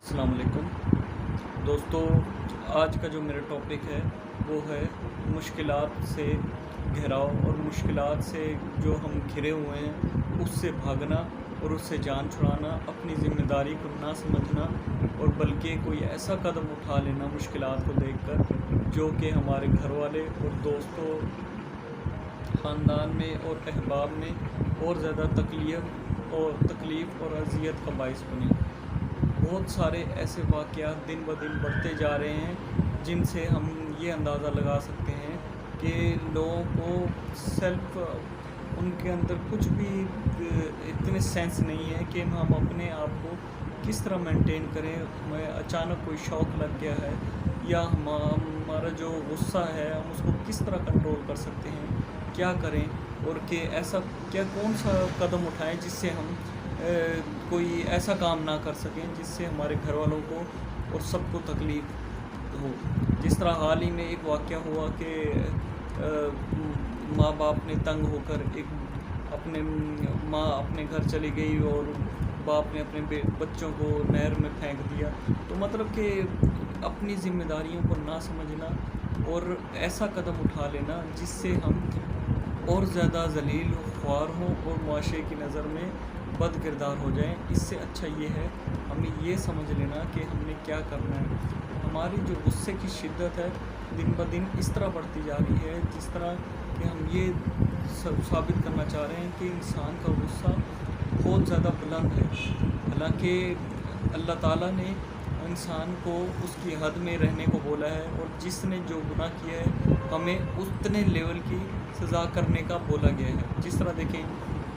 अस्सलाम वालेकुम दोस्तों। आज का जो मेरा टॉपिक है वो है मुश्किलात से घिराव और मुश्किलात से जो हम घिरे हुए हैं उससे भागना और उससे जान छुड़ाना, अपनी ज़िम्मेदारी को ना समझना और बल्कि कोई ऐसा कदम उठा लेना मुश्किलात को देखकर जो कि हमारे घर वाले और दोस्तों, ख़ानदान में और अहबाब में और ज़्यादा तकलीफ़ और अज़ियत का बाइस बने। बहुत सारे ऐसे वाक़यात दिन ब दिन बढ़ते जा रहे हैं जिनसे हम ये अंदाज़ा लगा सकते हैं कि लोगों को उनके अंदर कुछ भी इतने सेंस नहीं है कि हम अपने आप को किस तरह मेंटेन करें। हमें अचानक कोई शौक़ लग गया है या हमारा जो गुस्सा है हम उसको किस तरह कंट्रोल कर सकते हैं, क्या करें और कि ऐसा कौन सा कदम उठाएं जिससे हम कोई ऐसा काम ना कर सकें जिससे हमारे घर वालों को और सबको तकलीफ़ हो। जिस तरह हाल ही में एक वाक़या हुआ कि माँ बाप ने तंग होकर माँ अपने घर चली गई और बाप ने अपने बच्चों को नहर में फेंक दिया। तो मतलब कि अपनी ज़िम्मेदारियों को ना समझना और ऐसा कदम उठा लेना जिससे हम और ज़्यादा ज़लील ख्वार हों और मुआशरे की नज़र में बद किरदार हो जाएं। इससे अच्छा ये है हमें ये समझ लेना कि हमने क्या करना है। हमारी जो गुस्से की शिद्दत है दिन ब दिन इस तरह बढ़ती जा रही है जिस तरह कि हम ये साबित करना चाह रहे हैं कि इंसान का गुस्सा बहुत ज़्यादा बुलंद है। हालांकि अल्लाह ताला ने इंसान को उसकी हद में रहने को बोला है और जिसने जो गुनाह किया है हमें उतने लेवल की सज़ा करने का बोला गया है। जिस तरह देखें,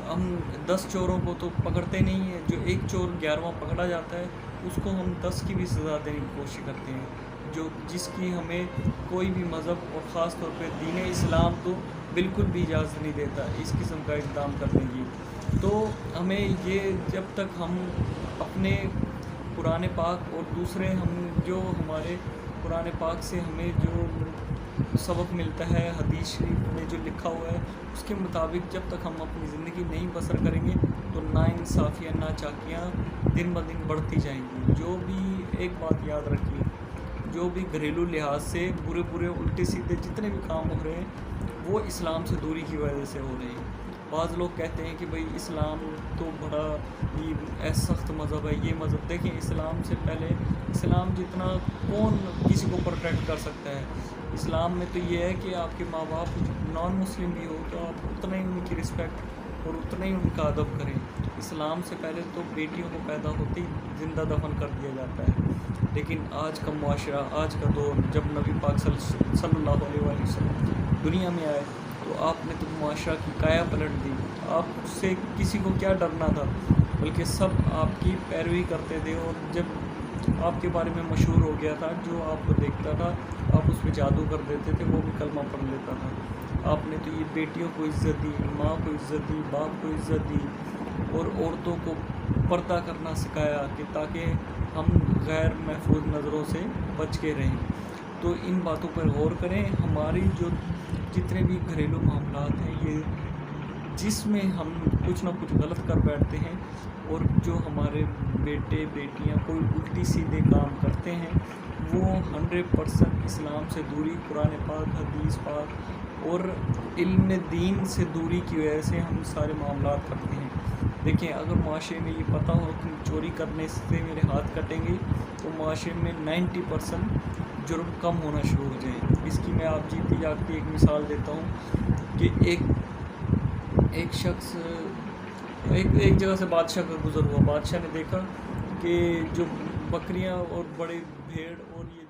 हम 10 चोरों को तो पकड़ते नहीं हैं, जो एक चोर 11वां पकड़ा जाता है उसको हम 10 की भी सज़ा देने की कोशिश करते हैं, जिसकी हमें कोई भी मज़हब और ख़ास तौर पे दीन इस्लाम तो बिल्कुल भी इजाज़त नहीं देता इस किस्म का इक़दाम करने की। तो हमें ये जब तक हम अपने कुरान पाक और दूसरे जो हमारे कुरान पाक से हमें जो सबक मिलता है, हदीस शरीफ में जो लिखा हुआ है उसके मुताबिक जब तक हम अपनी ज़िंदगी नहीं बसर करेंगे तो नाइंसाफ़ियाँ, नाचाकियाँ दिन ब दिन बढ़ती जाएंगी। जो भी एक बात याद रखिए, जो भी घरेलू लिहाज से बुरे उल्टे सीधे जितने भी काम हो रहे हैं वो इस्लाम से दूरी की वजह से हो रहे हैं। बाज़ लोग कहते हैं कि भाई इस्लाम तो बड़ा ही सख्त मज़हब है, ये मज़हब देखें, इस्लाम से पहले इस्लाम जितना कौन किसी को प्रोटेक्ट कर सकता है। इस्लाम में तो ये है कि आपके माँ बाप नॉन मुस्लिम भी हो तो आप उतना ही उनकी रिस्पेक्ट और उतना ही उनका अदब करें। इस्लाम से पहले तो बेटियों को पैदा होते ही ज़िंदा दफन कर दिया जाता है। लेकिन आज का मुआशरा, आज का दौर, जब नबी पाक सल्लल्लाहु अलैहि वसल्लम दुनिया में आए तो आपने तो मुआशरा की काया पलट दी। आपसे किसी को क्या डरना था, बल्कि सब आपकी पैरवी करते थे और जब आपके बारे में मशहूर हो गया था, जो आपको देखता था आप उस पर जादू कर देते थे, वो भी कलमा पढ़ लेता था। आपने तो ये बेटियों को इज़्ज़त दी, माँ को इज़्ज़त दी, बाप को इज़्ज़त दी और औरतों को पर्दा करना सिखाया कि ताकि हम गैर महफूज नज़रों से बच के रहें। तो इन बातों पर गौर करें। हमारी जो जितने भी घरेलू मामलात हैं ये जिसमें हम कुछ ना कुछ गलत कर बैठते हैं और जो हमारे बेटे बेटियां कोई उल्टी सीधे काम करते हैं वो 100% इस्लाम से दूरी, कुरान पाक, हदीस पाक और इल्म दीन से दूरी की वजह से हम सारे मामलात करते हैं। देखें, अगर माशरे में ये पता हो कि चोरी करने से मेरे हाथ कटेंगे तो माशरे में 90% जुर्म कम होना शुरू हो जाए। इसकी मैं आप जीती जागती एक मिसाल देता हूँ कि एक शख्स एक जगह से बादशाह का गुज़र हुआ। बादशाह ने देखा कि जो बकरियां और बड़े भेड़ और ये